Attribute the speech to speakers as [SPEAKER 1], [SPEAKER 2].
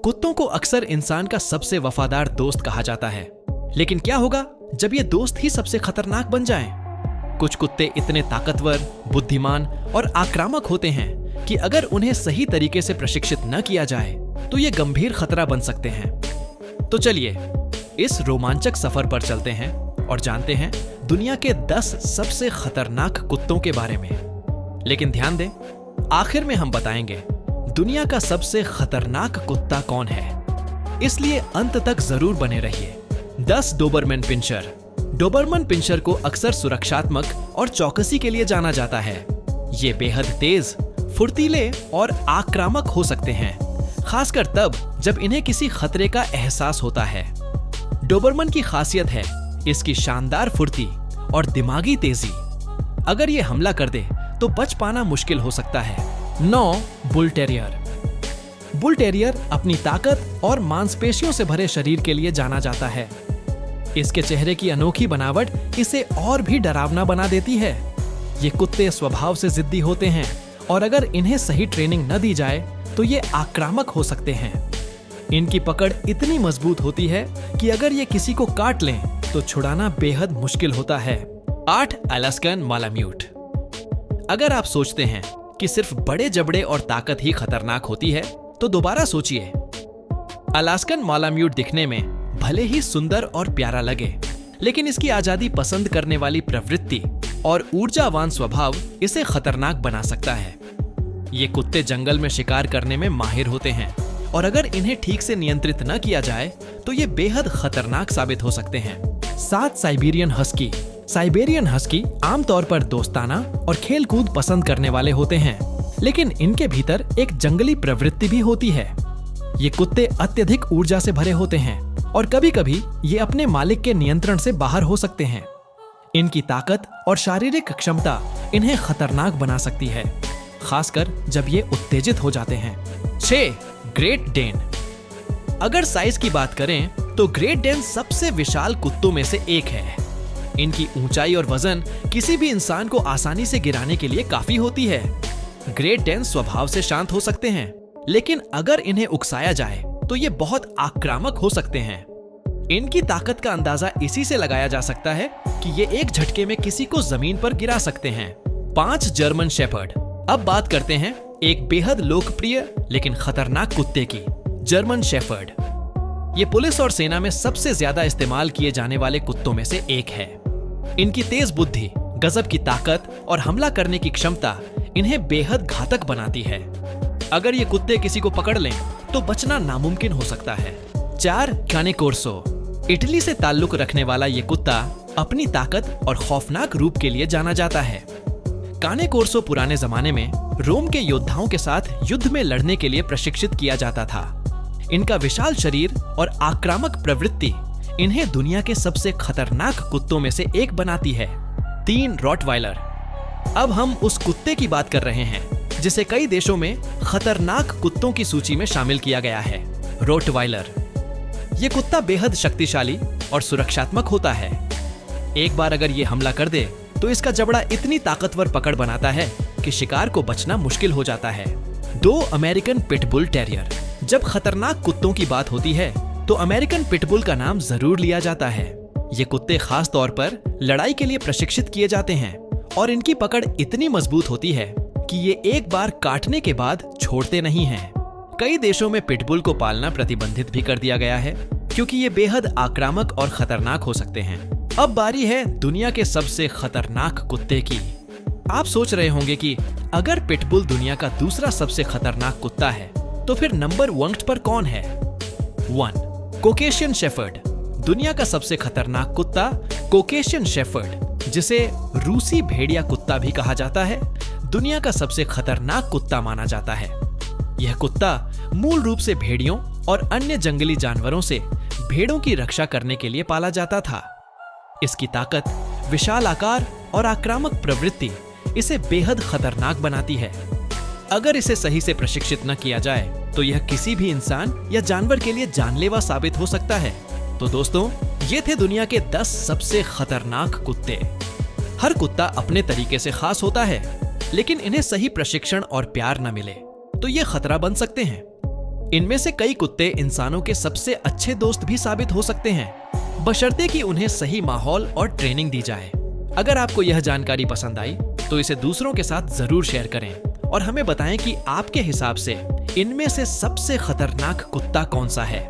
[SPEAKER 1] कुत्तों को अक्सर इंसान का सबसे वफादार दोस्त कहा जाता है, लेकिन क्या होगा जब ये दोस्त ही सबसे खतरनाक बन जाएं? कुछ कुत्ते इतने ताकतवर, बुद्धिमान और आक्रामक होते हैं कि अगर उन्हें सही तरीके से प्रशिक्षित न किया जाए तो ये गंभीर खतरा बन सकते हैं। तो चलिए इस रोमांचक सफर पर चलते हैं और जानते हैं दुनिया के 10 सबसे खतरनाक कुत्तों के बारे में। लेकिन ध्यान दें, आखिर में हम बताएंगे दुनिया का सबसे खतरनाक कुत्ता कौन है, इसलिए अंत तक जरूर बने रहिए। 10 डोबरमैन पिंचर। डोबरमैन पिंचर को अक्सर सुरक्षात्मक और चौकसी के लिए जाना जाता है। ये बेहद तेज, फुर्तीले और आक्रामक हो सकते हैं, खासकर तब जब इन्हें किसी खतरे का एहसास होता है। डोबरमैन की खासियत है इसकी शानदार फुर्ती और दिमागी तेजी। अगर ये हमला कर दे तो बच पाना मुश्किल हो सकता है। 9 बुल टेरियर। बुल टेरियर अपनी ताकत और मांसपेशियों से भरे शरीर के लिए जाना जाता है। इसके चेहरे की अनोखी बनावट इसे और भी डरावना बना देती है। ये कुत्ते स्वभाव से जिद्दी होते हैं और अगर इन्हें सही ट्रेनिंग न दी जाए तो ये आक्रामक हो सकते हैं। इनकी पकड़ इतनी मजबूत होती है कि अगर ये किसी को काट लें तो छुड़ाना बेहद मुश्किल होता है। 8 अलास्कन मालाम्यूट। अगर आप सोचते हैं कि सिर्फ बड़े जबड़े और ताकत ही खतरनाक होती है तो दोबारा सोचिए। अलास्कन मालाम्यूट दिखने में भले ही सुंदर और प्यारा लगे, लेकिन इसकी आजादी पसंद करने वाली प्रवृत्ति और ऊर्जावान स्वभाव इसे खतरनाक बना सकता है। ये कुत्ते जंगल में शिकार करने में माहिर होते हैं और अगर इन्हें ठीक से नियंत्रित न किया जाए तो ये बेहद खतरनाक साबित हो सकते हैं। 7 साइबेरियन हस्की। साइबेरियन हस्की आमतौर पर दोस्ताना और खेल कूद पसंद करने वाले होते हैं, लेकिन इनके भीतर एक जंगली प्रवृत्ति भी होती है। ये कुत्ते अत्यधिक ऊर्जा से भरे होते हैं और कभी-कभी ये अपने मालिक के नियंत्रण से बाहर हो सकते हैं। इनकी ताकत और शारीरिक क्षमता इन्हें खतरनाक बना सकती है, खासकर जब ये उत्तेजित हो जाते हैं। 6 ग्रेट डेन। अगर साइज की बात करें तो ग्रेट डेन सबसे विशाल कुत्तों में से एक है। इनकी ऊंचाई और वजन किसी भी इंसान को आसानी से गिराने के लिए काफी होती है। ग्रेट डेन स्वभाव से शांत हो सकते हैं, लेकिन अगर इन्हें उकसाया जाए तो ये बहुत आक्रामक हो सकते हैं। इनकी ताकत का अंदाजा इसी से लगाया जा सकता है कि ये एक झटके में किसी को जमीन पर गिरा सकते हैं। 5 जर्मन शेपर्ड। अब बात करते हैं एक बेहद लोकप्रिय लेकिन खतरनाक कुत्ते की, जर्मन शेफर्ड। ये पुलिस और सेना में सबसे ज्यादा इस्तेमाल किए जाने वाले कुत्तों में से एक है। इनकी तेज बुद्धि, गजब की ताकत और हमला करने की क्षमता इन्हें बेहद घातक बनाती है। अगर ये कुत्ते किसी को पकड़ लें तो बचना नामुमकिन हो सकता है। 4 cane corso। इटली से ताल्लुक रखने वाला ये कुत्ता अपनी ताकत और खौफनाक रूप के लिए जाना जाता है। cane corso पुराने जमाने में रोम के योद्धाओं के साथ युद्ध में लड़ने के लिए प्रशिक्षित किया जाता था। इनका विशाल शरीर और आक्रामक प्रवृत्ति इन्हें दुनिया के सबसे खतरनाक कुत्तों में से एक बनाती है। 3 रॉटवाइलर। अब हम उस कुत्ते की बात कर रहे हैं जिसे कई देशों में खतरनाक कुत्तों की सूची में शामिल किया गया है, रोटवाइलर। ये कुत्ता बेहद शक्तिशाली और सुरक्षात्मक होता है। एक बार अगर ये हमला कर दे तो इसका जबड़ा इतनी ताकतवर पकड़ बनाता है कि शिकार को बचना मुश्किल हो जाता है। 2 अमेरिकन पिटबुल टेरियर। जब खतरनाक कुत्तों की बात होती है तो अमेरिकन पिटबुल का नाम जरूर लिया जाता है। ये कुत्ते खास तौर पर लड़ाई के लिए प्रशिक्षित किए जाते हैं और इनकी पकड़ इतनी मजबूत होती है कि ये एक बार काटने के बाद छोड़ते नहीं हैं। कई देशों में पिटबुल को पालना प्रतिबंधित भी कर दिया गया है क्योंकि ये बेहद आक्रामक और खतरनाक हो सकते हैं। अब बारी है दुनिया के सबसे खतरनाक कुत्ते की। आप सोच रहे होंगे कि अगर पिटबुल दुनिया का दूसरा सबसे खतरनाक कुत्ता है तो फिर नंबर 1 पर कौन है? 1 कोकेशियन शेफर्ड। दुनिया का सबसे खतरनाक कुत्ता कोकेशियन शेफर्ड, जिसे रूसी भेड़िया कुत्ता भी कहा जाता है, दुनिया का सबसे खतरनाक कुत्ता माना जाता है। यह कुत्ता मूल रूप से भेड़ियों और अन्य जंगली जानवरों से भेड़ों की रक्षा करने के लिए पाला जाता था। इसकी ताकत, विशाल आकार और आक्रामक प्रवृत्ति इसे बेहद खतरनाक बनाती है। अगर इसे सही से प्रशिक्षित न किया जाए तो यह किसी भी इंसान या जानवर के लिए जानलेवा साबित हो सकता है। तो दोस्तों, ये थे दुनिया के 10 सबसे खतरनाक कुत्ते। हर कुत्ता अपने तरीके से खास होता है, लेकिन इन्हें सही प्रशिक्षण और प्यार न मिले तो ये खतरा बन सकते हैं। इनमें से कई कुत्ते इंसानों के सबसे अच्छे दोस्त भी साबित हो सकते हैं, बशर्ते कि उन्हें सही माहौल और ट्रेनिंग दी जाए। अगर आपको यह जानकारी पसंद आई तो इसे दूसरों के साथ जरूर शेयर करें और हमें बताएं कि आपके हिसाब से इनमें से सबसे खतरनाक कुत्ता कौन सा है।